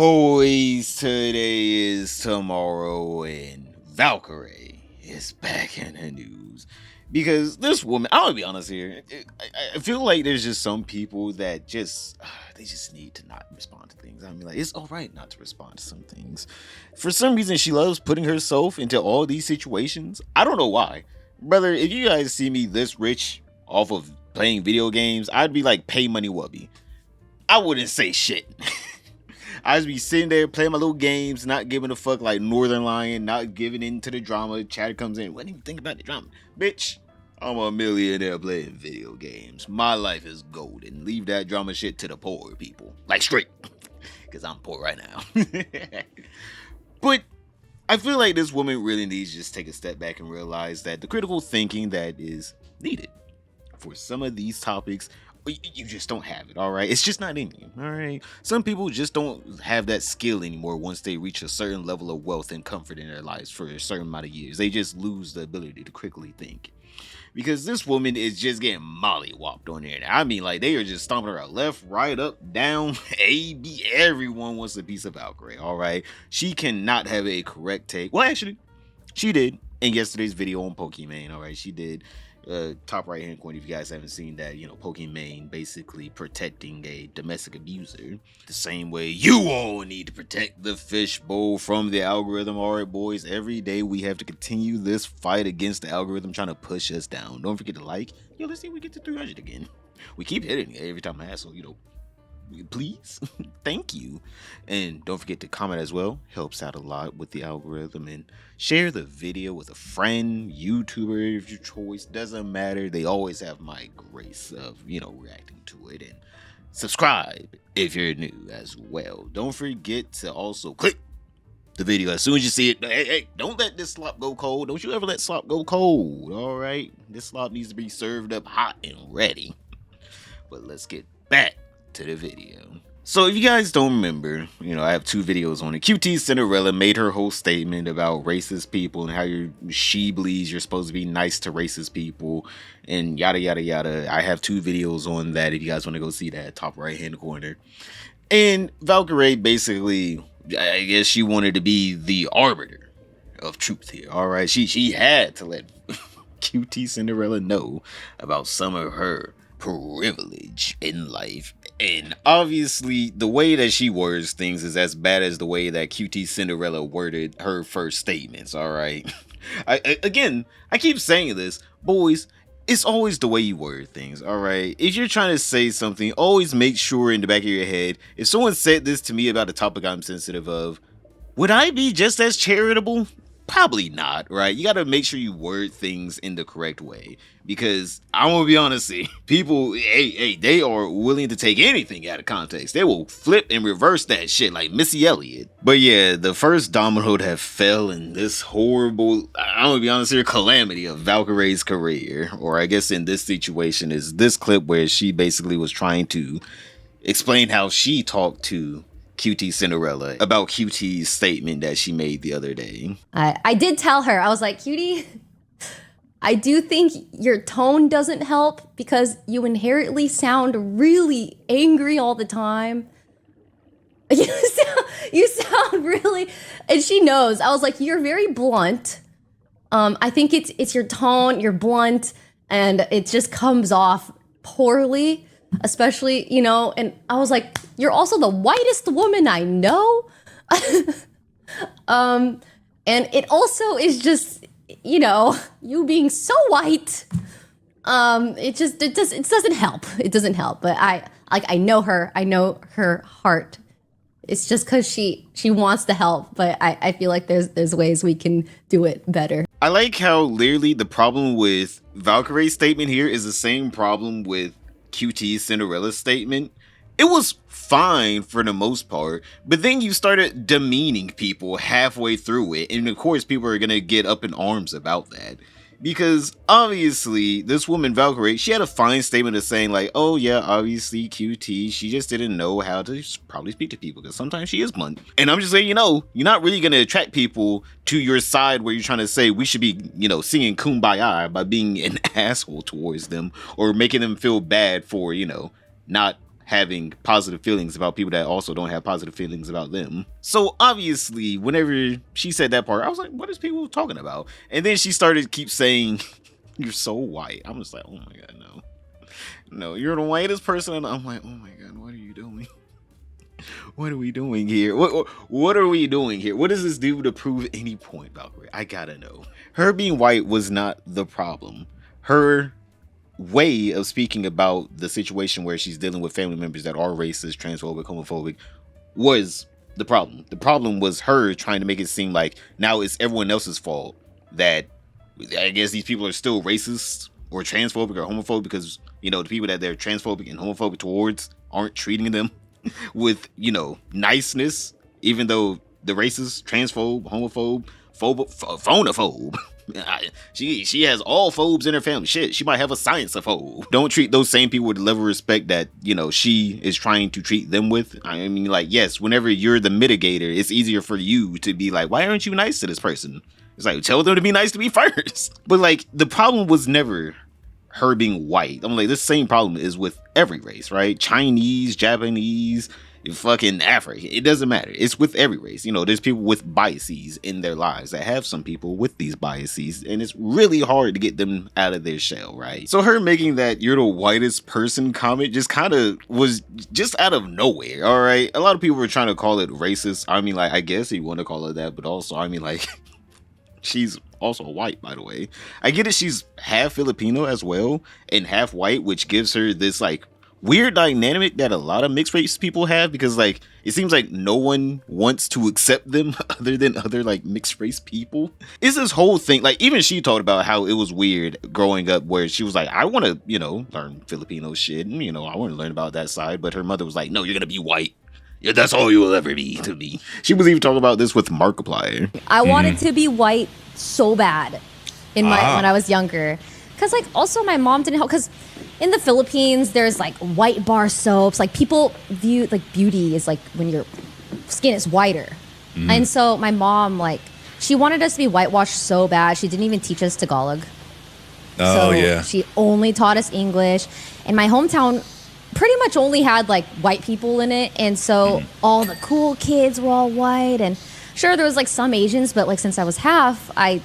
Boys, today is tomorrow, and Valkyrae is back in the news. Because this woman, I'm gonna be honest here, I feel like there's just some people that they just need to not respond to things. I mean, like, it's alright not to respond to some things. For some reason, she loves putting herself into all these situations. I don't know why. Brother, if you guys see me this rich off of playing video games, I'd be like, pay money wubby. I wouldn't say shit. I just be sitting there playing my little games, not giving a fuck like Northern Lion, not giving into the drama. Chatter comes in, what do you think about the drama? Bitch, I'm a millionaire playing video games. My life is golden. Leave that drama shit to the poor people. Like straight. Because I'm poor right now. But I feel like this woman really needs to just take a step back and realize that the critical thinking that is needed for some of these topics, you just don't have it, all right? It's just not in you, all right? Some people just don't have that skill anymore once they reach a certain level of wealth and comfort in their lives for a certain amount of years. They just lose the ability to critically think. Because this woman is just getting mollywopped on there. I mean, like, they are just stomping her left, right, up, down, A, B. Everyone wants a piece of Valkyrae, all right? She cannot have a correct take. Well, actually, she did in yesterday's video on Pokimane, all right? She did. Top right hand corner, if you guys haven't seen that, Pokimane basically protecting a domestic abuser the same way you all need to protect the fishbowl from the algorithm. All right, boys, every day we have to continue this fight against the algorithm trying to push us down. Don't forget to like. Let's see if we get to 300 again. We keep hitting it every time I ask, so please. Thank you. And don't forget to comment as well. Helps out a lot with the algorithm. And share the video with a friend, YouTuber of your choice. Doesn't matter. They always have my grace of reacting to it. And subscribe if you're new as well. Don't forget to also click the video as soon as you see it. Hey, don't let this slop go cold. Don't you ever let slop go cold. All right, this slop needs to be served up hot and ready. But let's get back to the video. So if you guys don't remember, I have two videos on it. QT Cinderella made her whole statement about racist people and how she believes you're supposed to be nice to racist people and yada yada yada. I have two videos on that if you guys want to go see that, top right hand corner. And Valkyrae basically, I guess she wanted to be the arbiter of truth here. All right, she had to let QT Cinderella know about some of her privilege in life. And obviously the way that she words things is as bad as the way that QT Cinderella worded her first statements. All right. I keep saying this, boys, it's always the way you word things. All right, if you're trying to say something, always make sure in the back of your head, if someone said this to me about a topic I'm sensitive of, would I be just as charitable? Probably not, right? You got to make sure you word things in the correct way, because I'm gonna be honest, people, they are willing to take anything out of context. They will flip and reverse that shit like Missy Elliott. But yeah, the first domino to have fell in this horrible, I'm gonna be honest here, calamity of Valkyrae's career, or I guess in this situation, is this clip where she basically was trying to explain how she talked to QT Cinderella about QT's statement that she made the other day. I did tell her, I was like, QT, I do think your tone doesn't help because you inherently sound really angry all the time. You sound really, and she knows. I was like, you're very blunt. I think it's your tone, you're blunt, and it just comes off poorly. Especially, and I was like, you're also the whitest woman I know. And it also is just, you being so white. It doesn't help. It doesn't help. But I know her. I know her heart. It's just because she wants to help. But I feel like there's ways we can do it better. I like how literally the problem with Valkyrae's statement here is the same problem with QT Cinderella's statement. It was fine for the most part, but then you started demeaning people halfway through it, and of course people are gonna get up in arms about that, because obviously this woman Valkyrae, she had a fine statement of saying like, oh yeah, obviously QT, she just didn't know how to probably speak to people because sometimes she is blunt. And I'm just saying, you're not really gonna attract people to your side where you're trying to say we should be, singing Kumbaya by being an asshole towards them or making them feel bad for, not having positive feelings about people that also don't have positive feelings about them. So obviously, whenever she said that part, I was like, what is people talking about? And then she started keep saying, you're so white. I'm just like, oh my God, no. No, you're the whitest person. And I'm like, oh my God, what are you doing? What are we doing here? What are we doing here? What does this do to prove any point, Valkyrae? I gotta know. Her being white was not the problem. Her way of speaking about the situation where she's dealing with family members that are racist, transphobic, homophobic was the problem. The problem was her trying to make it seem like now it's everyone else's fault that I guess these people are still racist or transphobic or homophobic because, you know, the people that they're transphobic and homophobic towards aren't treating them with, you know, niceness, even though the racist, transphobe, homophobe, phonophobe. She has all phobes in her family. Shit, she might have a science-ophobe. Don't treat those same people with the level of respect that, you know, she is trying to treat them with. I mean, like, yes, whenever you're the mitigator, it's easier for you to be like, why aren't you nice to this person? It's like, tell them to be nice to me first. But like, the problem was never her being white. I'm like, this same problem is with every race, right? Chinese, Japanese, fucking Africa. It doesn't matter. It's with every race. You know, there's people with biases in their lives that have some people with these biases, and it's really hard to get them out of their shell, right? So her making that you're the whitest person comment just kind of was just out of nowhere, all right? A lot of people were trying to call it racist. I mean, like, I guess you want to call it that, but also, I mean, like, she's also white, by the way. I get it, she's half Filipino as well and half white, which gives her this like weird dynamic that a lot of mixed race people have, because like it seems like no one wants to accept them other than other like mixed race people. It's this whole thing, like even she talked about how it was weird growing up where she was like, I want to, you know, learn Filipino shit and, you know, I want to learn about that side, but her mother was like, no, you're gonna be white. Yeah, that's all you will ever be to me. She was even talking about this with Markiplier. I wanted to be white so bad in when I was younger, because like also my mom didn't help, because in the Philippines there's like white bar soaps, like people view like beauty is like when your skin is whiter, and so my mom, like, she wanted us to be whitewashed so bad she didn't even teach us Tagalog. She only taught us English, and my hometown pretty much only had like white people in it, and so all the cool kids were all white, and sure there was like some Asians, but like since I was half, I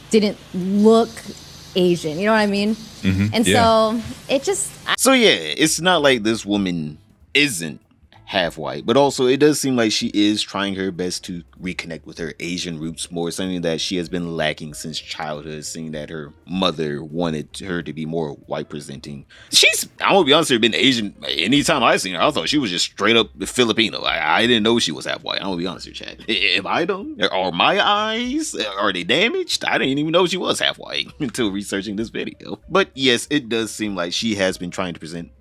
didn't look Asian, you know what I mean? And so it just so yeah, it's not like this woman isn't half white, but also it does seem like she is trying her best to reconnect with her Asian roots more, something that she has been lacking since childhood, seeing that her mother wanted her to be more white presenting. I'm gonna be honest, her been Asian. Anytime I seen her, I thought she was just straight up Filipino. I didn't know she was half white. I'm gonna be honest with you, Chad. Am I dumb? Are my eyes, are they damaged? I didn't even know she was half white until researching this video. But yes, it does seem like she has been trying to present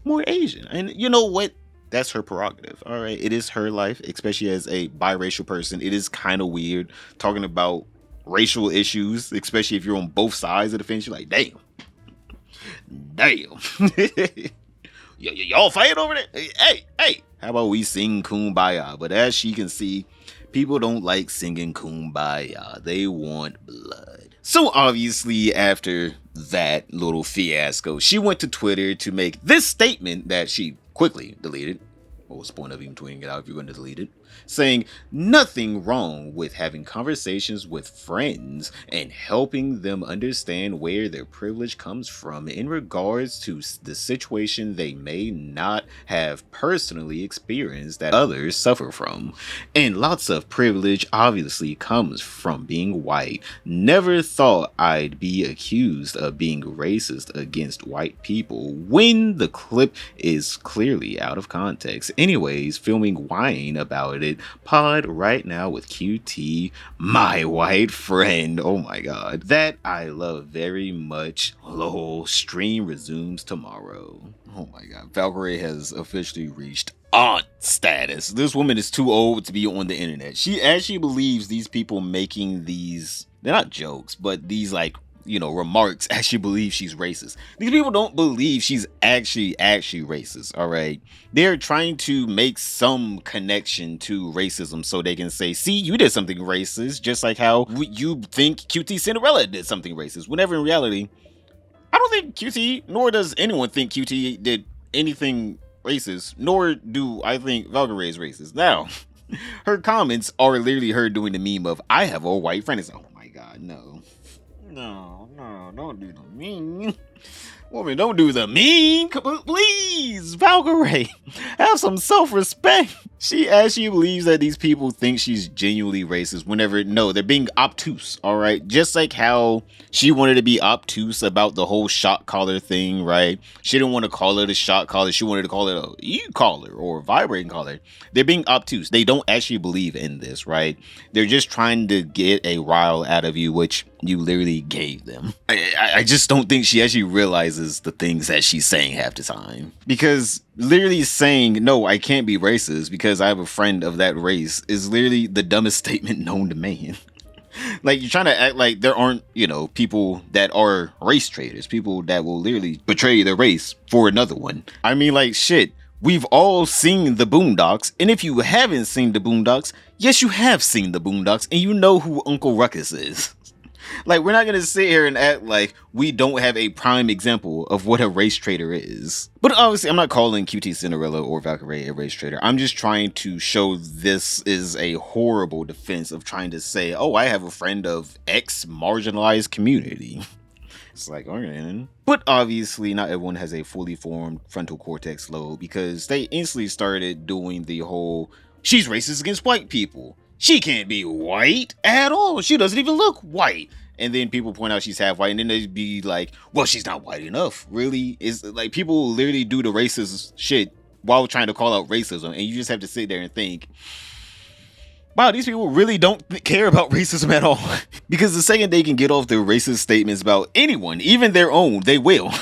more Asian, and you know what? That's her prerogative. All right. It is her life, especially as a biracial person. It is kind of weird talking about racial issues, especially if you're on both sides of the fence. You're like, damn. Y'all fighting over there? Hey. How about we sing Kumbaya? But as she can see, people don't like singing Kumbaya. They want blood. So obviously, after that little fiasco, she went to Twitter to make this statement that she quickly deleted. What was the point of even tweeting it out if you're going to delete it? Saying nothing wrong with having conversations with friends and helping them understand where their privilege comes from in regards to the situation they may not have personally experienced that others suffer from. And lots of privilege obviously comes from being white. Never thought I'd be accused of being racist against white people when the clip is clearly out of context. Anyways, filming whine about it. Pod right now with QT, my white friend. Oh my god. That I love very much. Lol, stream resumes tomorrow. Oh my god. Valkyrae has officially reached aunt status. This woman is too old to be on the internet. She actually believes these people making these, they're not jokes, but these like, you know, remarks actually believe she's racist. These people don't believe she's actually racist, all right? They're trying to make some connection to racism so they can say, see, you did something racist, just like how you think QT Cinderella did something racist, whenever in reality, I don't think QT, nor does anyone think QT did anything racist, nor do I think Valkyrae is racist. Now, her comments are literally her doing the meme of, I have a white friend. It's, oh my god, no. No, don't do the meme. Woman, don't do the meme. Please, Valkyrae, have some self-respect. She actually believes that these people think she's genuinely racist whenever, no, they're being obtuse, all right? Just like how she wanted to be obtuse about the whole shot collar thing, right? She didn't want to call it a shot collar. She wanted to call it a e-collar or a vibrating collar. They're being obtuse. They don't actually believe in this, right? They're just trying to get a rile out of you, which you literally gave them. I just don't think she actually realizes the things that she's saying half the time. Because literally saying, no, I can't be racist because I have a friend of that race is literally the dumbest statement known to man. Like, you're trying to act like there aren't, people that are race traitors, people that will literally betray their race for another one. I mean, like, shit. We've all seen the Boondocks, and if you haven't seen the Boondocks, yes, you have seen the Boondocks, and you know who Uncle Ruckus is. Like, we're not gonna sit here and act like we don't have a prime example of what a race traitor is. But obviously, I'm not calling QT Cinderella or Valkyrae a race traitor. I'm just trying to show this is a horrible defense of trying to say, oh, I have a friend of X marginalized community. It's like, okay. But obviously, not everyone has a fully formed frontal cortex lobe because they instantly started doing the whole, she's racist against white people. She can't be white at all. She doesn't even look white. And then people point out she's half white, and then they'd be like, well, she's not white enough. Really? It's like people literally do the racist shit while trying to call out racism, and you just have to sit there and think, wow, these people really don't care about racism at all. Because the second they can get off their racist statements about anyone, even their own, they will.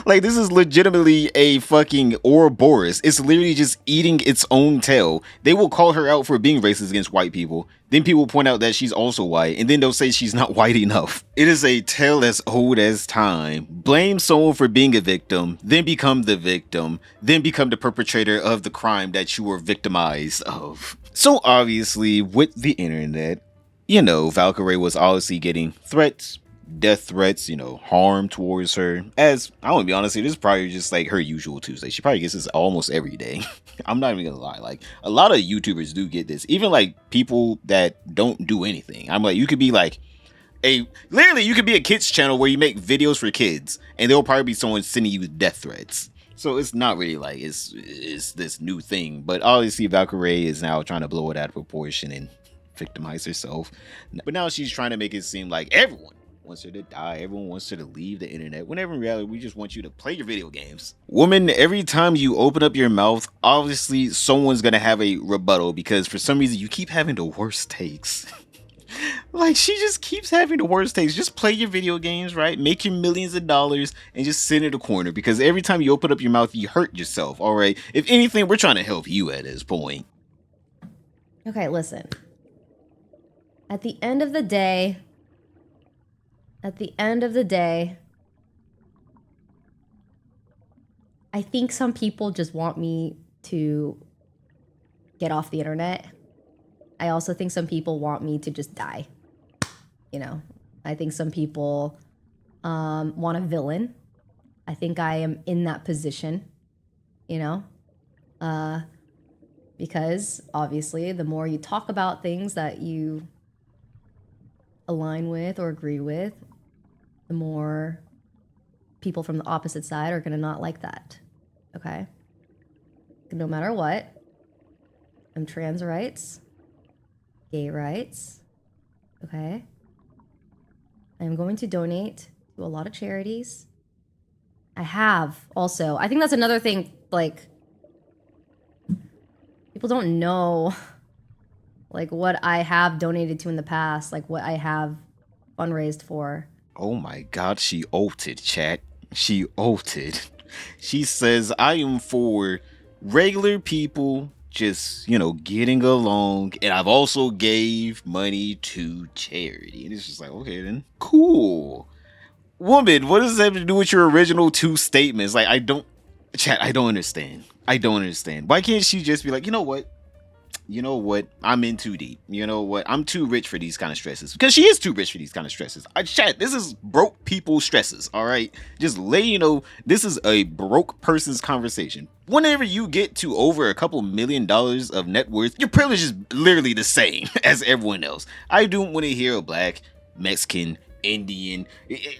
Like, this is legitimately a fucking Ouroboros. It's literally just eating its own tail. They will call her out for being racist against white people. Then people point out that she's also white, and then they'll say she's not white enough. It is a tale as old as time. Blame someone for being a victim, then become the victim, then become the perpetrator of the crime that you were victimized of. So obviously, with the internet, Valkyrae was obviously getting threats, death threats, harm towards her. As I want to be honest, this is probably just like her usual Tuesday. She probably gets this almost every day. I'm not even gonna lie. Like, a lot of YouTubers do get this. Even like people that don't do anything. I'm like, you could be like literally you could be a kids channel where you make videos for kids, and there'll probably be someone sending you death threats. So it's not really like it's this new thing. But obviously Valkyrae is now trying to blow it out of proportion and victimize herself. But now she's trying to make it seem like everyone wants her to die. Everyone wants her to leave the internet. Whenever in reality, we just want you to play your video games. Woman, every time you open up your mouth, obviously someone's gonna have a rebuttal because for some reason you keep having the worst takes. Like, she just keeps having the worst takes. Just play your video games, right? Make your millions of dollars and just sit in the corner because every time you open up your mouth, you hurt yourself, all right? If anything, we're trying to help you at this point. Okay, listen. At the end of the day, I think some people just want me to get off the internet. I also think some people want me to just die. I think some people want a villain. I think I am in that position, because obviously the more you talk about things that you align with or agree with, the more people from the opposite side are going to not like that. Okay? No matter what, I'm trans rights, gay rights, okay? I'm going to donate to a lot of charities. I have also, I think that's another thing, like, people don't know, like, what I have donated to in the past, like, what I have fundraised for. Oh my god, she ulted, chat. She ulted. She says, I am for regular people just, getting along, and I've also gave money to charity. And it's just like, okay then, cool. Woman, what does that have to do with your original two statements? Like, chat, I don't understand. Why can't she just be like, you know what? you know what? I'm in too deep. You know what? I'm too rich for these kind of stresses. Because she is too rich for these kind of stresses. Chat, this is broke people stresses, all right? Just let you know, this is a broke person's conversation. Whenever you get to over a couple $1,000,000 of net worth, your privilege is literally the same as everyone else. I don't want to hear a black, Mexican, Indian,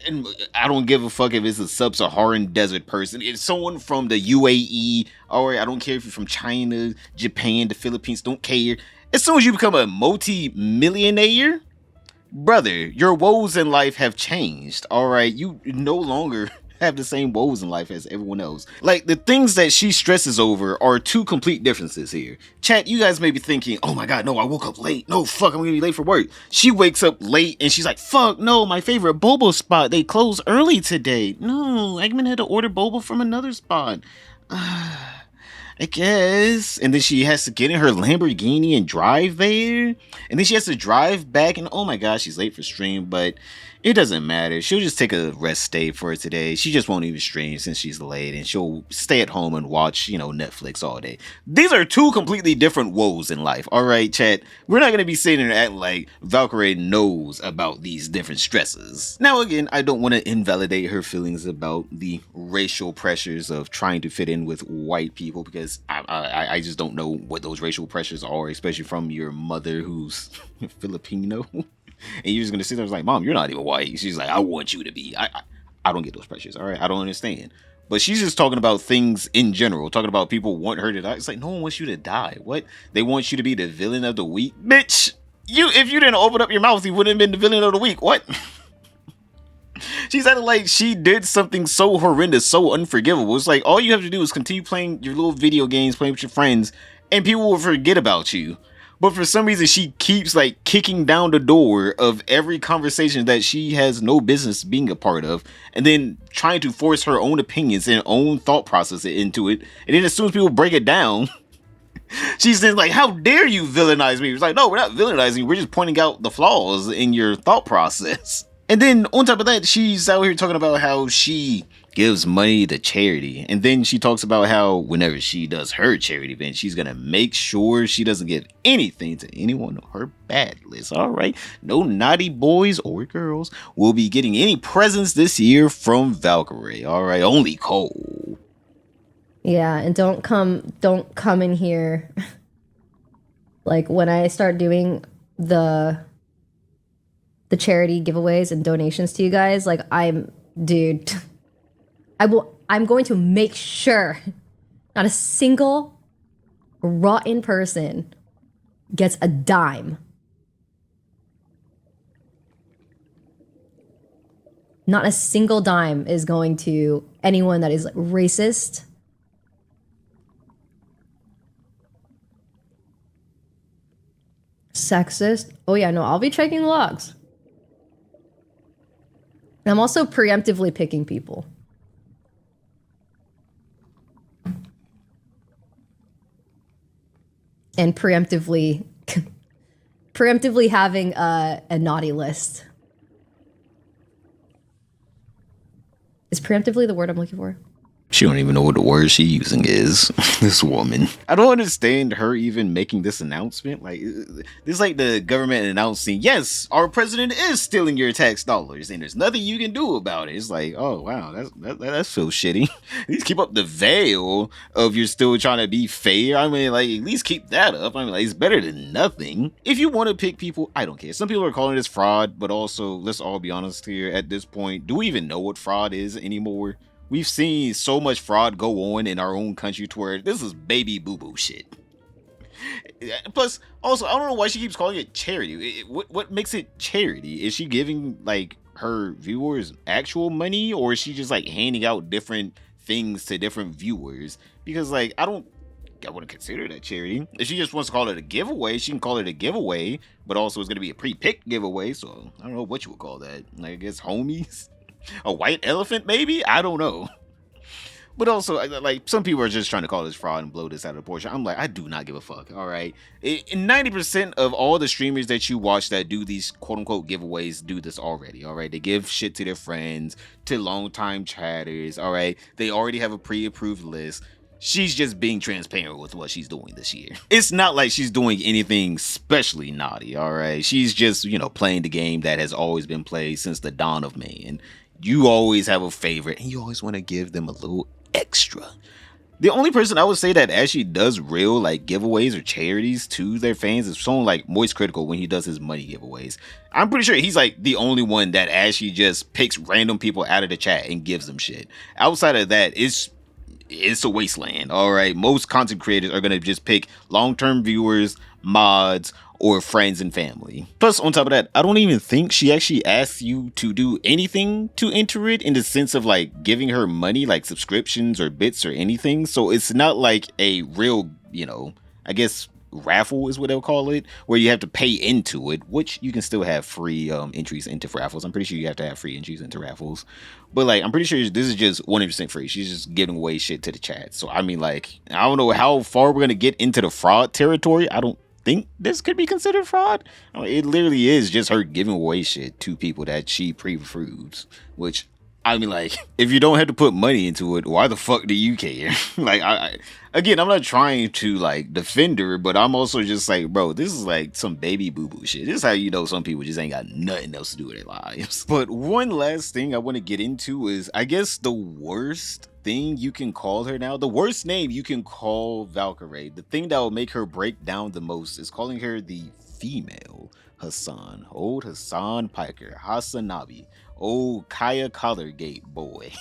and I don't give a fuck if it's a sub-Saharan desert person. It's someone from the UAE, or I don't care if you're from China, Japan, the Philippines, don't care. As soon as you become a multi-millionaire, brother, your woes in life have changed, all right? You no longer have the same woes in life as everyone else. Like, the things that she stresses over are two complete differences here. Chat, you guys may be thinking, oh my god, no, I woke up late. No, fuck, I'm gonna be late for work. She wakes up late and she's like, fuck, no, my favorite boba spot, they closed early today. No, Eggman had to order boba from another spot. I guess. And then she has to get in her Lamborghini and drive there. And then she has to drive back. And oh my gosh, she's late for stream. But it doesn't matter. She'll just take a rest day for today. She just won't even stream since she's late. And she'll stay at home and watch, Netflix all day. These are two completely different woes in life. All right, chat. We're not going to be sitting there acting like Valkyrae knows about these different stresses. Now, again, I don't want to invalidate her feelings about the racial pressures of trying to fit in with white people, because I just don't know what those racial pressures are, especially from your mother who's Filipino. And you're just gonna sit there and like, Mom, you're not even white. She's like, I want you to be. I don't get those pressures. All right, I don't understand. But she's just talking about things in general, talking about people want her to die. It's like, no one wants you to die. What? They want you to be the villain of the week, bitch. If you didn't open up your mouth, you wouldn't have been the villain of the week. What? She's acting like she did something so horrendous, so unforgivable. It's like, all you have to do is continue playing your little video games, playing with your friends, and people will forget about you. But for some reason, she keeps like kicking down the door of every conversation that she has no business being a part of, and then trying to force her own opinions and own thought process into it. And then as soon as people break it down, she's then like, how dare you villainize me? It's like, no, we're not villainizing you. We're just pointing out the flaws in your thought process. And then on top of that, she's out here talking about how she gives money to charity. And then she talks about how whenever she does her charity event, she's going to make sure she doesn't give anything to anyone on her bad list. All right. No naughty boys or girls will be getting any presents this year from Valkyrae. All right. Only Cole. Yeah. And don't come in here. Like, when I start doing the charity giveaways and donations to you guys, like, I'm going to make sure not a single rotten person gets a dime. Not a single dime is going to anyone that is like racist, sexist. Oh yeah, no, I'll be checking logs. And I'm also preemptively picking people. And preemptively having a naughty list. Is preemptively the word I'm looking for? She don't even know what the word she's using is. This woman. I don't understand her even making this announcement. Like, this is like the government announcing, yes, our president is stealing your tax dollars, and there's nothing you can do about it. It's like, oh wow, that feels shitty. At least keep up the veil of you're still trying to be fair. I mean, like, at least keep that up. I mean, like, it's better than nothing. If you want to pick people, I don't care. Some people are calling this fraud, but also, let's all be honest here. At this point, do we even know what fraud is anymore? We've seen so much fraud go on in our own country to where this is baby boo-boo shit. Plus, also, I don't know why she keeps calling it charity. What makes it charity? Is she giving, like, her viewers actual money? Or is she just, like, handing out different things to different viewers? Because, like, I wouldn't consider that charity. If she just wants to call it a giveaway, she can call it a giveaway. But also, it's going to be a pre-picked giveaway. So, I don't know what you would call that. Like, I guess homies? A white elephant, maybe? I don't know. But also, like, some people are just trying to call this fraud and blow this out of proportion. I'm like, I do not give a fuck, all right? 90% of all the streamers that you watch that do these quote-unquote giveaways do this already, all right? They give shit to their friends, to longtime chatters, all right? They already have a pre-approved list. she's just being transparent with what she's doing this year. It's not like she's doing anything especially naughty, all right? She's just, playing the game that has always been played since the dawn of man. You always have a favorite, and you always want to give them a little extra. The only person I would say that actually does real giveaways or charities to their fans is someone like Moist Critical when he does his money giveaways. I'm pretty sure he's the only one that actually just picks random people out of the chat and gives them shit. Outside of that, it's a wasteland. All right, most content creators are gonna just pick long-term viewers, mods, or friends and family. Plus, on top of that, I don't even think she actually asks you to do anything to enter it, in the sense of giving her money, like subscriptions or bits or anything. So it's not like a real, I guess raffle is what they'll call it, where you have to pay into it, which you can still have free entries into raffles. I'm pretty sure you have to have free entries into raffles, but I'm pretty sure this is just 100% free. She's just giving away shit to the chat. So I mean, I don't know how far we're gonna get into the fraud territory. I don't think this could be considered fraud. It literally is just her giving away shit to people that she pre-approves, which I mean, if you don't have to put money into it, why the fuck do you care? Again, I'm not trying to defend her, but I'm also just bro, this is some baby boo-boo shit. This is how you know some people just ain't got nothing else to do with their lives. But one last thing I want to get into is, I guess, the worst thing you can call her now, the worst name you can call Valkyrae, the thing that will make her break down the most, is calling her the Female Hasan. Old Hasan Piker, Hasanabi, old Kaya Collargate boy.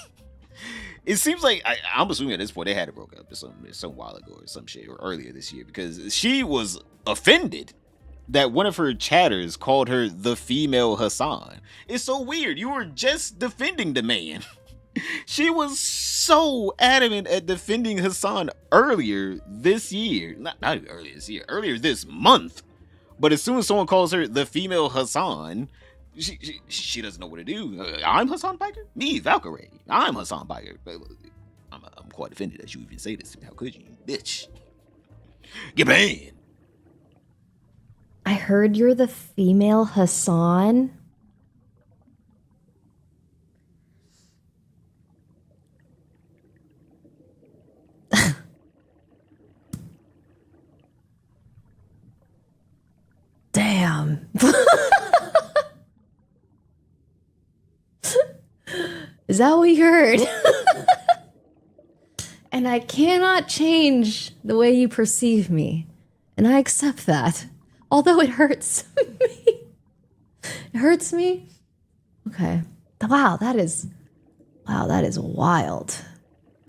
It seems like I'm assuming at this point they had it broke up some while ago or some shit, or earlier this year, because she was offended that one of her chatters called her the Female Hasan. It's so weird. You were just defending the man. She was so adamant at defending Hasan earlier this year. Not even earlier this year, earlier this month. But as soon as someone calls her the Female Hasan, she doesn't know what to do. I'm Hasan Piker? Me, Valkyrae. I'm Hasan Piker. I'm quite offended that you even say this to me. How could you, bitch? Get banned. I heard you're the Female Hasan. Damn. Is that what you heard? And I cannot change the way you perceive me. And I accept that. Although it hurts me. It hurts me? Okay. Wow, that is wild.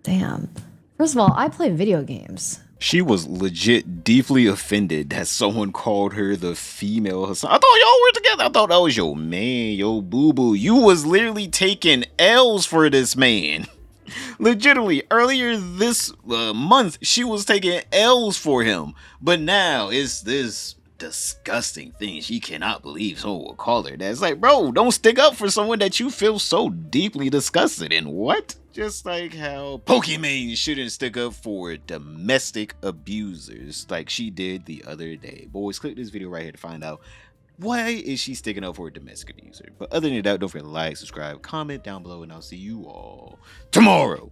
Damn. First of all, I play video games. She was legit deeply offended that someone called her the Female Hasan. I thought y'all were together. I thought that was your man, your boo-boo. You was literally taking L's for this man. Legitimately, earlier this month, she was taking L's for him. But now it's this disgusting thing she cannot believe someone will call her that. It's bro, don't stick up for someone that you feel so deeply disgusted in. What? Just like how Pokimane shouldn't stick up for domestic abusers like she did the other day. Boys, click this video right here to find out why is she sticking up for a domestic abuser. But other than that, don't forget to like, subscribe, comment down below, and I'll see you all tomorrow.